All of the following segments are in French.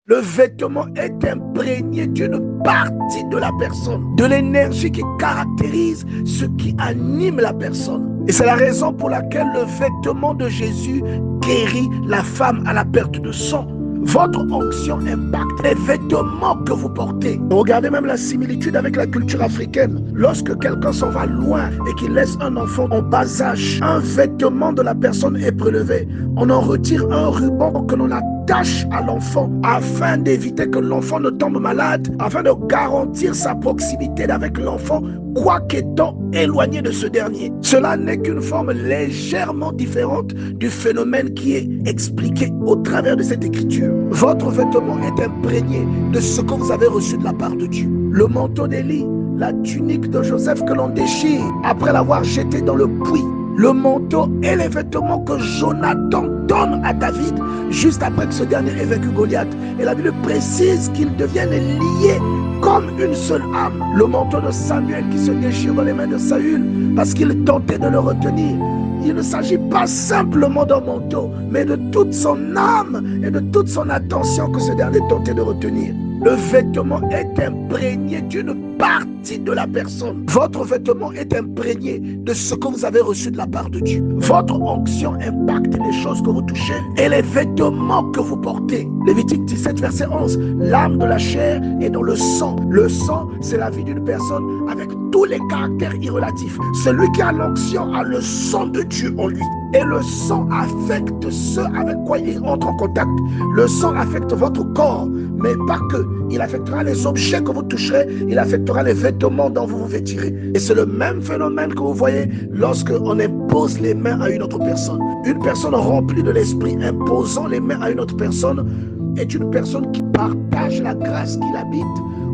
Le vêtement est imprégné d'une partie de la personne, de l'énergie qui caractérise ce qui anime la personne. Et c'est la raison pour laquelle le vêtement de Jésus guérit la femme à la perte de sang. Votre onction impacte les vêtements que vous portez. Regardez même la similitude avec la culture africaine. Lorsque quelqu'un s'en va loin et qu'il laisse un enfant en bas âge, un vêtement de la personne est prélevé. On en retire un ruban que l'on attache à l'enfant afin d'éviter que l'enfant ne tombe malade, afin de garantir sa proximité avec l'enfant, quoiqu'étant éloigné de ce dernier. Cela n'est qu'une forme légèrement différente du phénomène qui est expliqué au travers de cette écriture. Votre vêtement est imprégné de ce que vous avez reçu de la part de Dieu. Le manteau d'Élie, la tunique de Joseph que l'on déchire après l'avoir jeté dans le puits, le manteau et les vêtements que Jonathan donne à David juste après que ce dernier ait vaincu Goliath. Et la Bible précise qu'ils deviennent liés comme une seule âme. Le manteau de Samuel qui se déchire dans les mains de Saül parce qu'il tentait de le retenir. Il ne s'agit pas simplement d'un manteau, mais de toute son âme et de toute son attention que ce dernier tentait de retenir. Le vêtement est imprégné d'une partie de la personne. Votre vêtement est imprégné de ce que vous avez reçu de la part de Dieu. Votre onction impacte les choses que vous touchez et les vêtements que vous portez. Lévitique 17, verset 11. L'âme de la chair est dans le sang. Le sang, c'est la vie d'une personne avec tous les caractères irrelatifs. Celui qui a l'onction a le sang de Dieu en lui. Et le sang affecte ceux avec quoi il entre en contact. Le sang affecte votre corps, mais pas que. Il affectera les objets que vous toucherez, il affectera les vêtements dont vous vous vêtirez. Et c'est le même phénomène que vous voyez lorsque on impose les mains à une autre personne. Une personne remplie de l'esprit imposant les mains à une autre personne est une personne qui partage la grâce qu'il habite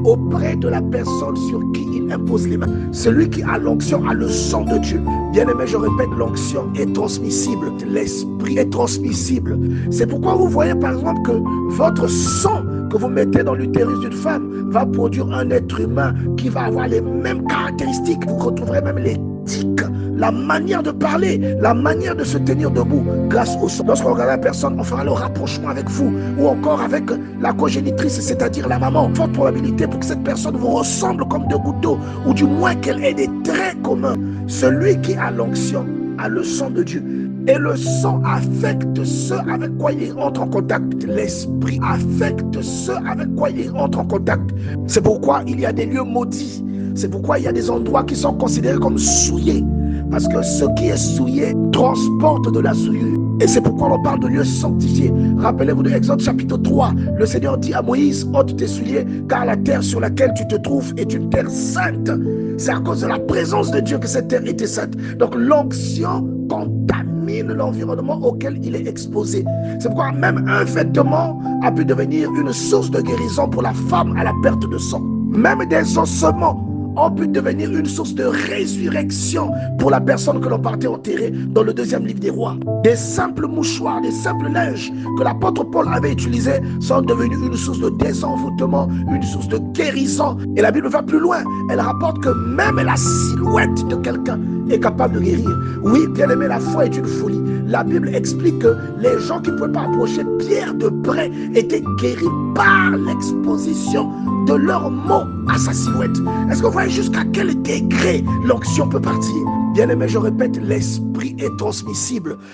auprès de la personne sur qui il impose les mains. Celui qui a l'onction a le sang de Dieu. Bien aimé, je répète, l'onction est transmissible. L'esprit est transmissible. C'est pourquoi vous voyez par exemple que votre sang que vous mettez dans l'utérus d'une femme va produire un être humain qui va avoir les mêmes caractéristiques. Vous retrouverez même les tics, la manière de parler, la manière de se tenir debout grâce au sang. Lorsqu'on regarde la personne, on fera le rapprochement avec vous ou encore avec la cogénitrice, c'est-à-dire la maman. Forte probabilité pour que cette personne vous ressemble comme deux gouttes d'eau ou du moins qu'elle ait des traits communs. Celui qui a l'onction a le sang de Dieu. Et le sang affecte ceux avec quoi il entre en contact. L'esprit affecte ceux avec quoi il entre en contact. C'est pourquoi il y a des lieux maudits. C'est pourquoi il y a des endroits qui sont considérés comme souillés. Parce que ce qui est souillé transporte de la souillure. Et c'est pourquoi on parle de lieux sanctifiés. Rappelez-vous de Exode chapitre 3. Le Seigneur dit à Moïse, ôte tes souliers, car la terre sur laquelle tu te trouves est une terre sainte. C'est à cause de la présence de Dieu que cette terre était sainte. Donc l'onction contamine l'environnement auquel il est exposé. C'est pourquoi même un vêtement a pu devenir une source de guérison pour la femme à la perte de sang. Même des ossements ont pu devenir une source de résurrection pour la personne que l'on partait enterrer dans le 2e livre des rois. Des simples mouchoirs, des simples linges que l'apôtre Paul avait utilisés sont devenus une source de désenvoûtement, une source de guérison. Et la Bible va plus loin. Elle rapporte que même la silhouette de quelqu'un est capable de guérir. Oui, bien aimé, la foi est une folie. La Bible explique que les gens qui ne pouvaient pas approcher Pierre de près étaient guéris par l'exposition de leurs mots à sa silhouette. Est-ce que vous voyez jusqu'à quel degré l'onction peut partir? Bien aimé, je répète, l'esprit est transmissible.